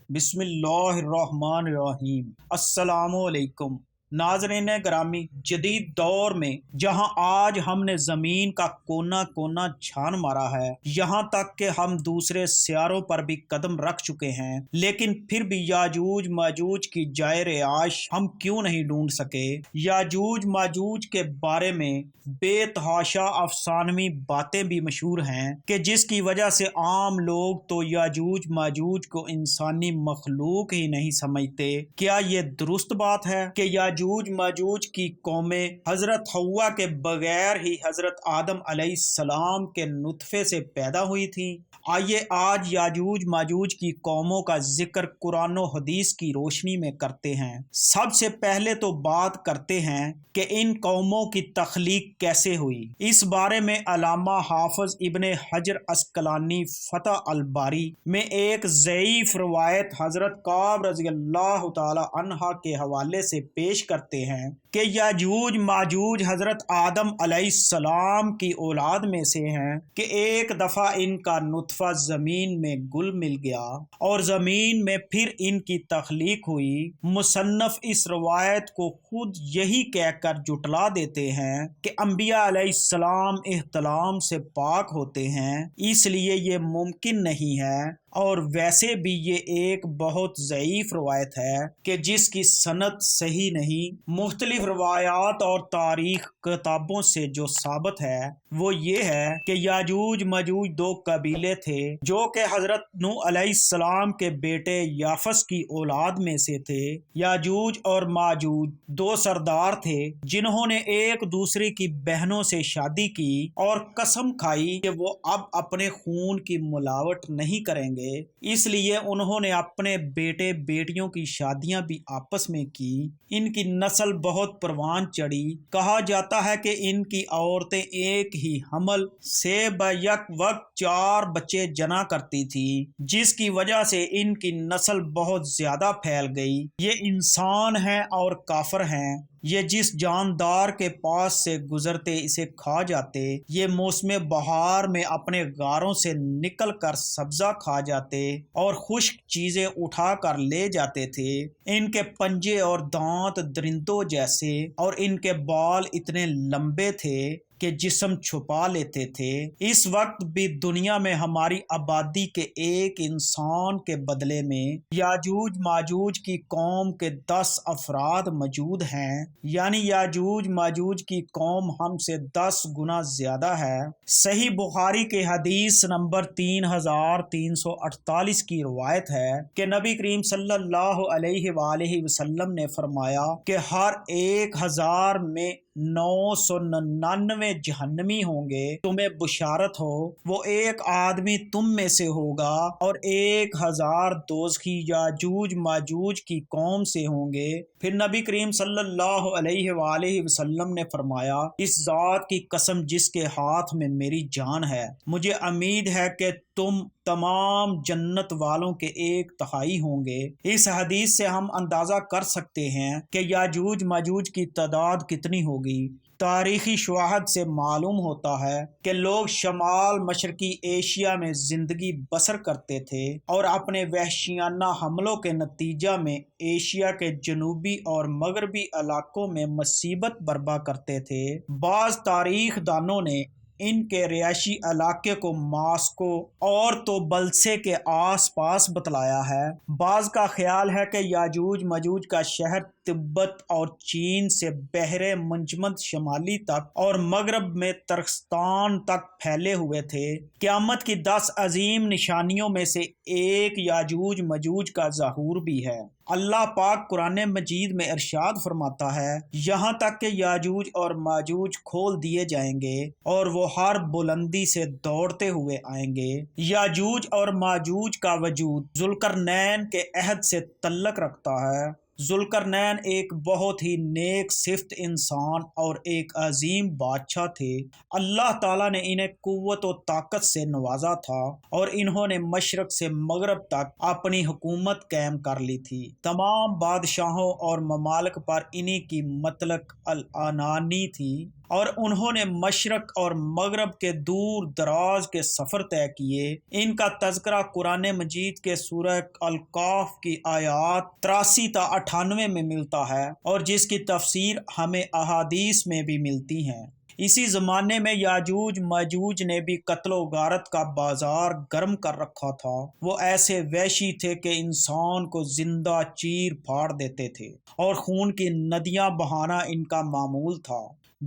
بسم اللہ الرحمن الرحیم۔ السلام علیکم ناظرین گرامی، جدید دور میں جہاں آج ہم نے زمین کا کونا کونا چھان مارا ہے، یہاں تک کہ ہم دوسرے سیاروں پر بھی قدم رکھ چکے ہیں، لیکن پھر بھی یاجوج ماجوج کی جائے رہائش ہم کیوں نہیں ڈھونڈ سکے؟ یاجوج ماجوج کے بارے میں بے تحاشا افسانوی باتیں بھی مشہور ہیں کہ جس کی وجہ سے عام لوگ تو یاجوج ماجوج کو انسانی مخلوق ہی نہیں سمجھتے۔ کیا یہ درست بات ہے کہ یاجوج ماجوج کی قومیں حضرت حوا کے بغیر ہی حضرت آدم علیہ السلام کے نطفے سے پیدا ہوئی تھیں؟ آئیے آج یاجوج ماجوج کی قوموں کا ذکر قرآن و حدیث کی روشنی میں کرتے ہیں۔ سب سے پہلے تو بات کرتے ہیں کہ ان قوموں کی تخلیق کیسے ہوئی۔ اس بارے میں علامہ حافظ ابن حجر عسقلانی فتح الباری میں ایک ضعیف روایت حضرت کعب رضی اللہ تعالی عنہ کے حوالے سے پیش کرتے ہیں کہ یاجوج ماجوج حضرت آدم علیہ السلام کی اولاد میں سے ہیں کہ ایک دفعہ ان کا نطفہ زمین میں گل مل گیا اور زمین میں پھر ان کی تخلیق ہوئی۔ مصنف اس روایت کو خود یہی کہہ کر جٹلا دیتے ہیں کہ انبیاء علیہ السلام احتلام سے پاک ہوتے ہیں، اس لیے یہ ممکن نہیں ہے، اور ویسے بھی یہ ایک بہت ضعیف روایت ہے کہ جس کی سند صحیح نہیں۔ مختلف روایات اور تاریخ کتابوں سے جو ثابت ہے وہ یہ ہے کہ یاجوج ماجوج دو قبیلے تھے جو کہ حضرت نوح علیہ السلام کے بیٹے یافس کی اولاد میں سے تھے۔ یاجوج اور ماجوج دو سردار تھے جنہوں نے ایک دوسرے کی بہنوں سے شادی کی اور قسم کھائی کہ وہ اب اپنے خون کی ملاوٹ نہیں کریں گے، اس لیے انہوں نے اپنے بیٹے بیٹیوں کی شادیاں بھی آپس میں کی۔ ان کی نسل بہت پروان چڑھی، کہا جاتا ہے کہ ان کی عورتیں ایک ہی حمل سے بیک وقت 4 بچے جنا کرتی تھی، جس کی وجہ سے ان کی نسل بہت زیادہ پھیل گئی۔ یہ انسان ہیں اور کافر ہیں، یہ جس جاندار کے پاس سے گزرتے اسے کھا جاتے، یہ موسم بہار میں اپنے غاروں سے نکل کر سبزہ کھا جاتے اور خشک چیزیں اٹھا کر لے جاتے تھے۔ ان کے پنجے اور دانت درندوں جیسے اور ان کے بال اتنے لمبے تھے کہ جسم چھپا لیتے تھے۔ اس وقت بھی دنیا میں ہماری آبادی کے ایک انسان کے بدلے میں یاجوج ماجوج کی قوم کے 10 افراد موجود ہیں، یعنی یاجوج ماجوج کی قوم ہم سے 10 گنا زیادہ ہے۔ صحیح بخاری کے حدیث نمبر 3348 کی روایت ہے کہ نبی کریم صلی اللہ علیہ وآلہ وسلم نے فرمایا کہ ہر 1000 میں 999 جہنمی ہوں گے، تمہیں بشارت ہو، وہ ایک آدمی تم میں سے ہوگا، اور 1000 دوزخی یاجوج ماجوج کی قوم سے ہوں گے۔ پھر نبی کریم صلی اللہ علیہ وآلہ وسلم نے فرمایا، اس ذات کی قسم جس کے ہاتھ میں میری جان ہے، مجھے امید ہے کہ تم تمام جنت والوں کے 1/3 ہوں گے۔ اس حدیث سے ہم اندازہ کر سکتے ہیں کہ یاجوج ماجوج کی تعداد کتنی ہوگی۔ تاریخی شواہد سے معلوم ہوتا ہے کہ لوگ شمال مشرقی ایشیا میں زندگی بسر کرتے تھے اور اپنے وحشیانہ حملوں کے نتیجہ میں ایشیا کے جنوبی اور مغربی علاقوں میں مصیبت برپا کرتے تھے۔ بعض تاریخ دانوں نے ان کے رہائشی علاقے کو ماسکو اور تو بلسے کے آس پاس بتلایا ہے۔ بعض کا خیال ہے کہ یاجوج ماجوج کا شہر تبت اور چین سے بحر منجمد شمالی تک اور مغرب میں ترکستان تک پھیلے ہوئے تھے۔ قیامت کی 10 عظیم نشانیوں میں سے ایک یاجوج ماجوج کا ظہور بھی ہے۔ اللہ پاک قرآن مجید میں ارشاد فرماتا ہے، یہاں تک کہ یاجوج اور ماجوج کھول دیے جائیں گے اور وہ ہر بلندی سے دوڑتے ہوئے آئیں گے۔ یاجوج اور ماجوج کا وجود ذوالقرنین کے عہد سے تعلق رکھتا ہے۔ ذوالقرنین ایک بہت ہی نیک صفت انسان اور ایک عظیم بادشاہ تھے۔ اللہ تعالیٰ نے انہیں قوت و طاقت سے نوازا تھا اور انہوں نے مشرق سے مغرب تک اپنی حکومت قائم کر لی تھی۔ تمام بادشاہوں اور ممالک پر انہی کی مطلق العنانی تھی۔ اور انہوں نے مشرق اور مغرب کے دور دراز کے سفر طے کیے۔ ان کا تذکرہ قرآن مجید کے سورہ الکاف کی آیات 83 تا 98 میں ملتا ہے، اور جس کی تفسیر ہمیں احادیث میں بھی ملتی ہیں۔ اسی زمانے میں یاجوج ماجوج نے بھی قتل و غارت کا بازار گرم کر رکھا تھا۔ وہ ایسے وحشی تھے کہ انسان کو زندہ چیر پھاڑ دیتے تھے، اور خون کی ندیاں بہانا ان کا معمول تھا۔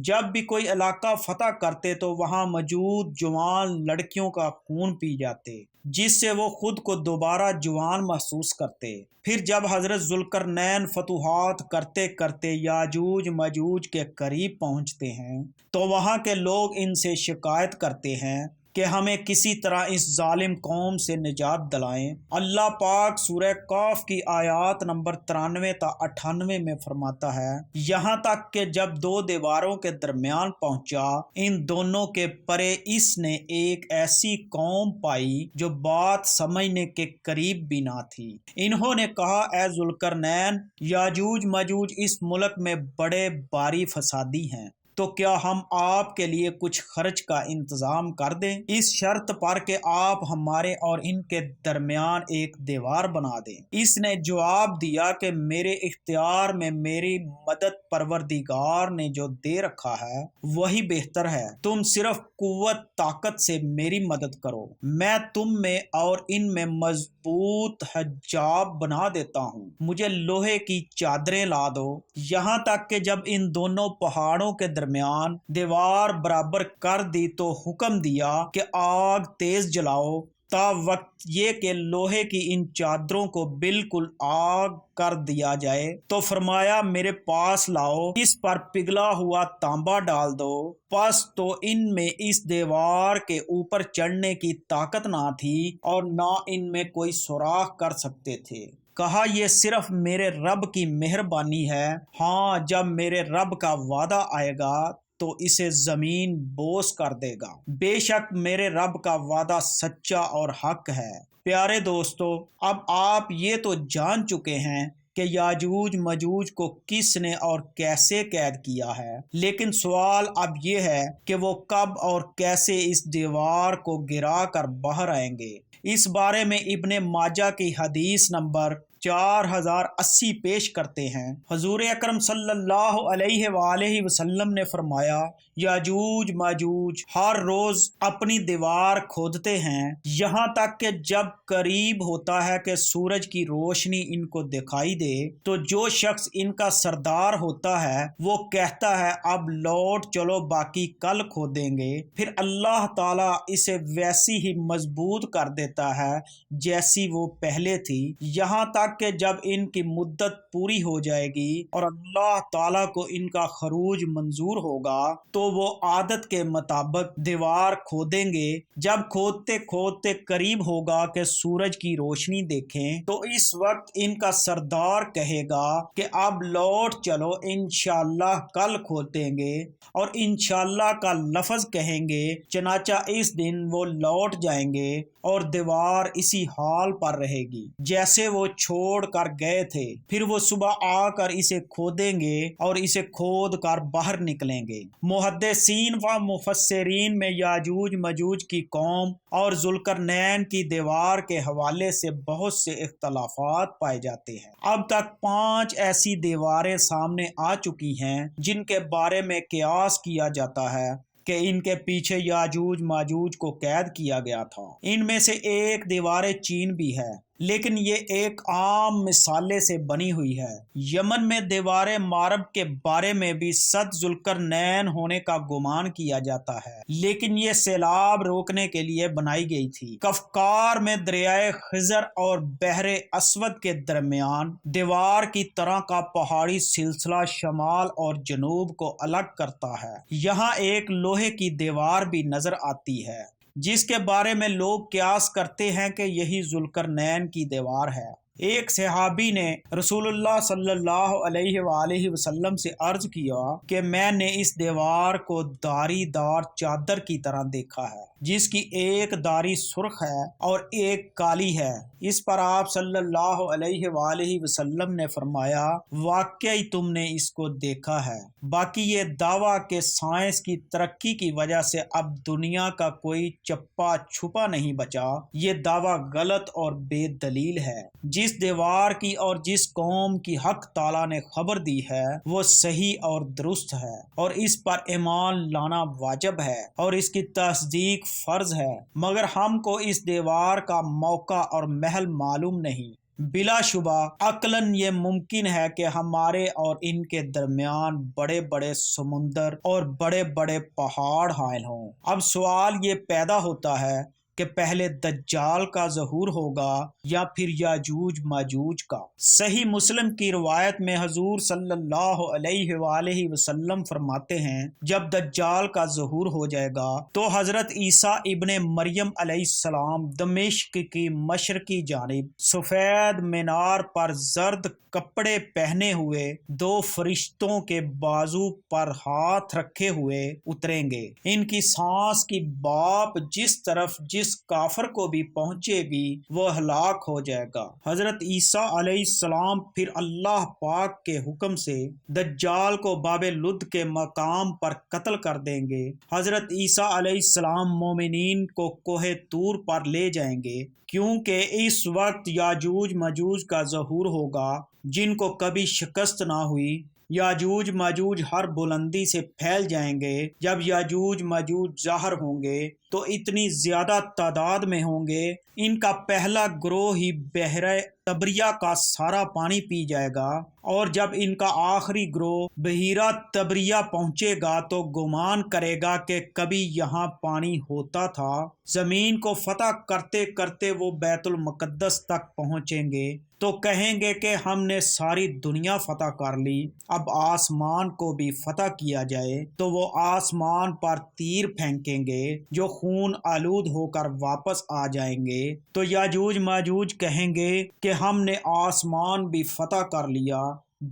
جب بھی کوئی علاقہ فتح کرتے تو وہاں موجود جوان لڑکیوں کا خون پی جاتے، جس سے وہ خود کو دوبارہ جوان محسوس کرتے۔ پھر جب حضرت ذوالقرنین فتوحات کرتے کرتے یاجوج ماجوج کے قریب پہنچتے ہیں تو وہاں کے لوگ ان سے شکایت کرتے ہیں کہ ہمیں کسی طرح اس ظالم قوم سے نجات دلائیں۔ اللہ پاک سورہ کاف کی آیات نمبر 93 تا 98 میں فرماتا ہے، یہاں تک کہ جب دو دیواروں کے درمیان پہنچا، ان دونوں کے پرے اس نے ایک ایسی قوم پائی جو بات سمجھنے کے قریب بھی نہ تھی۔ انہوں نے کہا، اے ذوالقرنین، یاجوج ماجوج اس ملک میں بڑے باری فسادی ہیں، تو کیا ہم آپ کے لیے کچھ خرچ کا انتظام کر دیں، اس شرط پر کہ آپ ہمارے اور ان کے درمیان ایک دیوار بنا دیں۔ اس نے جواب دیا کہ میرے اختیار میں میری مدد پروردگار نے جو دے رکھا ہے وہی بہتر ہے، تم صرف قوت طاقت سے میری مدد کرو، میں تم میں اور ان میں مضبوط حجاب بنا دیتا ہوں، مجھے لوہے کی چادریں لا دو۔ یہاں تک کہ جب ان دونوں پہاڑوں کے درمیان دیوار برابر کر دی تو حکم دیا کہ آگ تیز جلاؤ، تا وقت یہ کہ لوہے کی ان چادروں کو بالکل آگ کر دیا جائے۔ تو فرمایا، میرے پاس لاؤ، اس پر پگھلا ہوا تانبا ڈال دو۔ پس تو ان میں اس دیوار کے اوپر چڑھنے کی طاقت نہ تھی اور نہ ان میں کوئی سوراخ کر سکتے تھے۔ کہا، یہ صرف میرے رب کی مہربانی ہے، ہاں جب میرے رب کا وعدہ آئے گا تو اسے زمین بوس کر دے گا، بے شک میرے رب کا وعدہ سچا اور حق ہے۔ پیارے دوستو، اب آپ یہ تو جان چکے ہیں کہ یاجوج ماجوج کو کس نے اور کیسے قید کیا ہے، لیکن سوال اب یہ ہے کہ وہ کب اور کیسے اس دیوار کو گرا کر باہر آئیں گے۔ اس بارے میں ابن ماجہ کی حدیث نمبر 4080 پیش کرتے ہیں۔ حضور اکرم صلی اللہ علیہ وآلہ وسلم نے فرمایا، یاجوج ماجوج ہر روز اپنی دیوار کھودتے ہیں، یہاں تک کہ جب قریب ہوتا ہے کہ سورج کی روشنی ان کو دکھائی دے تو جو شخص ان کا سردار ہوتا ہے وہ کہتا ہے، اب لوٹ چلو، باقی کل کھودیں گے۔ پھر اللہ تعالیٰ اسے ویسی ہی مضبوط کر دیتا ہے جیسی وہ پہلے تھی، یہاں تک کہ جب ان کی مدت پوری ہو جائے گی اور اللہ تعالیٰ کو ان کا خروج منظور ہوگا تو وہ عادت کے مطابق دیوار کھودیں گے۔ جب کھودتے کھودتے قریب ہوگا کہ سورج کی روشنی دیکھیں تو اس وقت ان کا سردار کہے گا کہ اب لوٹ چلو، انشاءاللہ کل کھودیں گے، اور انشاءاللہ کا لفظ کہیں گے، چنانچہ اس دن وہ لوٹ جائیں گے اور دیوار اسی حال پر رہے گی جیسے وہ چھوڑ کر گئے تھے۔ پھر وہ صبح آ کر اسے کھودیں گے اور اسے کھود کر باہر نکلیں گے۔ محدثین و مفسرین میں یاجوج ماجوج کی قوم اور ذوالقرنین کی دیوار کے حوالے سے بہت سے اختلافات پائے جاتے ہیں۔ اب تک 5 ایسی دیواریں سامنے آ چکی ہیں جن کے بارے میں قیاس کیا جاتا ہے کہ ان کے پیچھے یاجوج ماجوج کو قید کیا گیا تھا۔ ان میں سے ایک دیوار چین بھی ہے، لیکن یہ ایک عام مثالے سے بنی ہوئی ہے۔ یمن میں دیوار مارب کے بارے میں بھی صد ذوالقرنین ہونے کا گمان کیا جاتا ہے، لیکن یہ سیلاب روکنے کے لیے بنائی گئی تھی۔ کفکار میں دریائے خزر اور بحر اسود کے درمیان دیوار کی طرح کا پہاڑی سلسلہ شمال اور جنوب کو الگ کرتا ہے۔ یہاں ایک لوہے کی دیوار بھی نظر آتی ہے جس کے بارے میں لوگ قیاس کرتے ہیں کہ یہی ذوالقرنین کی دیوار ہے۔ ایک صحابی نے رسول اللہ صلی اللہ علیہ وآلہ وسلم سے عرض کیا کہ میں نے اس دیوار کو داری دار چادر کی طرح دیکھا ہے۔ جس کی ایک داری سرخ ہے اور ایک کالی ہے۔ اس پر آپ صلی اللہ علیہ وآلہ وسلم نے فرمایا واقعی تم نے اس کو دیکھا ہے، باقی یہ دعویٰ کہ سائنس کی ترقی کی وجہ سے اب دنیا کا کوئی چپا چھپا نہیں بچا، یہ دعویٰ غلط اور بے دلیل ہے۔ جس دیوار کی اور جس قوم کی حق تعالیٰ نے خبر دی ہے وہ صحیح اور درست ہے، اور اس پر ایمان لانا واجب ہے اور اس کی تصدیق فرض ہے، مگر ہم کو اس دیوار کا موقع اور محل معلوم نہیں۔ بلا شبہ عقلاً یہ ممکن ہے کہ ہمارے اور ان کے درمیان بڑے بڑے سمندر اور بڑے بڑے پہاڑ حائل ہوں۔ اب سوال یہ پیدا ہوتا ہے کہ پہلے دجال کا ظہور ہوگا یا پھر یاجوج ماجوج کا۔ صحیح مسلم کی روایت میں حضور صلی اللہ علیہ وآلہ وسلم فرماتے ہیں جب دجال کا ظہور ہو جائے گا تو حضرت عیسیٰ ابن مریم علیہ السلام دمشق کی مشرقی جانب سفید مینار پر زرد کپڑے پہنے ہوئے دو فرشتوں کے بازو پر ہاتھ رکھے ہوئے اتریں گے۔ ان کی سانس کی باپ جس طرف جس کافر کو بھی پہنچے گی وہ ہلاک ہو جائے گا۔ حضرت عیسیٰ علیہ السلام پھر اللہ پاک کے حکم سے دجال کو باب لد کے مقام پر قتل کر دیں گے۔ حضرت عیسیٰ علیہ السلام مومنین کو کوہ طور پر لے جائیں گے، کیونکہ اس وقت یاجوج ماجوج کا ظہور ہوگا جن کو کبھی شکست نہ ہوئی۔ یاجوج ماجوج ہر بلندی سے پھیل جائیں گے۔ جب یاجوج ماجوج ظاہر ہوں گے تو اتنی زیادہ تعداد میں ہوں گے ان کا پہلا گروہ ہی بحیرہ طبریہ کا سارا پانی پی جائے گا، اور جب ان کا آخری گروہ بحیرہ طبریہ پہنچے گا تو گمان کرے گا کہ کبھی یہاں پانی ہوتا تھا۔ زمین کو فتح کرتے کرتے وہ بیت المقدس تک پہنچیں گے تو کہیں گے کہ ہم نے ساری دنیا فتح کر لی، اب آسمان کو بھی فتح کیا جائے، تو وہ آسمان پر تیر پھینکیں گے جو خون آلود ہو کر واپس آ جائیں گے۔ تو یاجوج ماجوج کہیں گے کہ ہم نے آسمان بھی فتح کر لیا،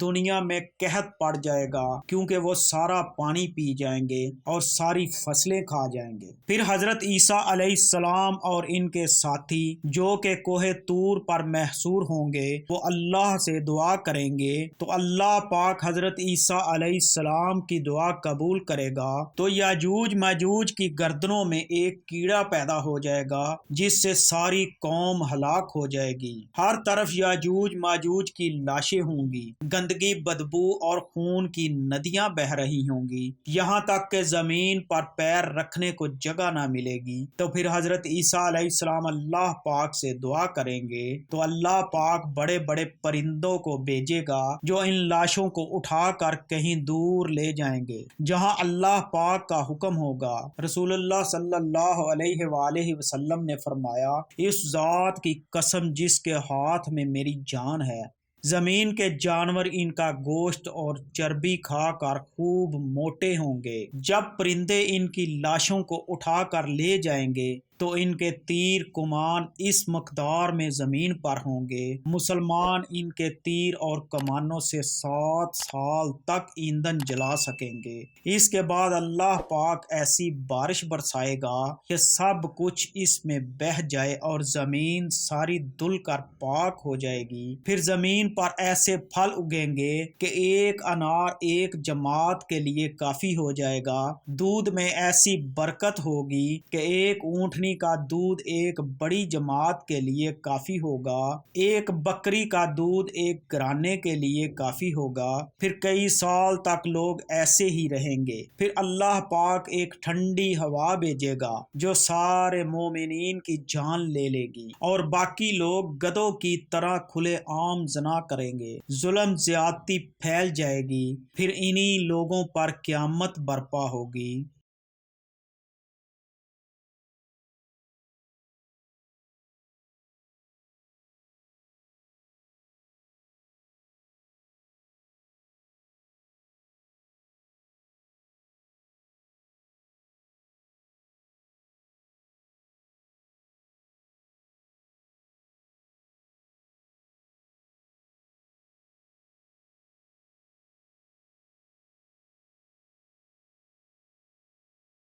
دنیا میں قحط پڑ جائے گا کیونکہ وہ سارا پانی پی جائیں گے اور ساری فصلیں کھا جائیں گے۔ پھر حضرت عیسیٰ علیہ السلام اور ان کے ساتھی جو کہ کوہ طور پر محصور ہوں گے وہ اللہ سے دعا کریں گے تو اللہ پاک حضرت عیسیٰ علیہ السلام کی دعا قبول کرے گا، تو یاجوج ماجوج کی گردنوں میں ایک کیڑا پیدا ہو جائے گا جس سے ساری قوم ہلاک ہو جائے گی۔ ہر طرف یاجوج ماجوج کی لاشیں ہوں گی، گندگی، بدبو اور خون کی ندیاں بہہ رہی ہوں گی، یہاں تک کہ زمین پر پیر رکھنے کو جگہ نہ ملے گی۔ تو پھر حضرت عیسیٰ علیہ السلام اللہ پاک سے دعا کریں گے تو اللہ پاک بڑے بڑے پرندوں کو بھیجے گا جو ان لاشوں کو اٹھا کر کہیں دور لے جائیں گے جہاں اللہ پاک کا حکم ہوگا۔ رسول اللہ صلی اللہ علیہ وآلہ وسلم نے فرمایا اس ذات کی قسم جس کے ہاتھ میں میری جان ہے، زمین کے جانور ان کا گوشت اور چربی کھا کر خوب موٹے ہوں گے۔ جب پرندے ان کی لاشوں کو اٹھا کر لے جائیں گے تو ان کے تیر کمان اس مقدار میں زمین پر ہوں گے، مسلمان ان کے تیر اور کمانوں سے 7 سال تک ایندھن جلا سکیں گے۔ اس کے بعد اللہ پاک ایسی بارش برسائے گا کہ سب کچھ اس میں بہہ جائے اور زمین ساری دھل کر پاک ہو جائے گی۔ پھر زمین پر ایسے پھل اگیں گے کہ ایک انار ایک جماعت کے لیے کافی ہو جائے گا، دودھ میں ایسی برکت ہوگی کہ ایک اونٹنی کا دودھ ایک بڑی جماعت کے لیے کافی ہوگا، ایک بکری کا دودھ ایک گھرانے کے لیے کافی ہوگا۔ پھر کئی سال تک لوگ ایسے ہی رہیں گے۔ پھر اللہ پاک ایک ٹھنڈی ہوا بھیجے گا جو سارے مومنین کی جان لے لے گی اور باقی لوگ گدھوں کی طرح کھلے عام زنا کریں گے، ظلم زیادتی پھیل جائے گی، پھر انہی لوگوں پر قیامت برپا ہوگی۔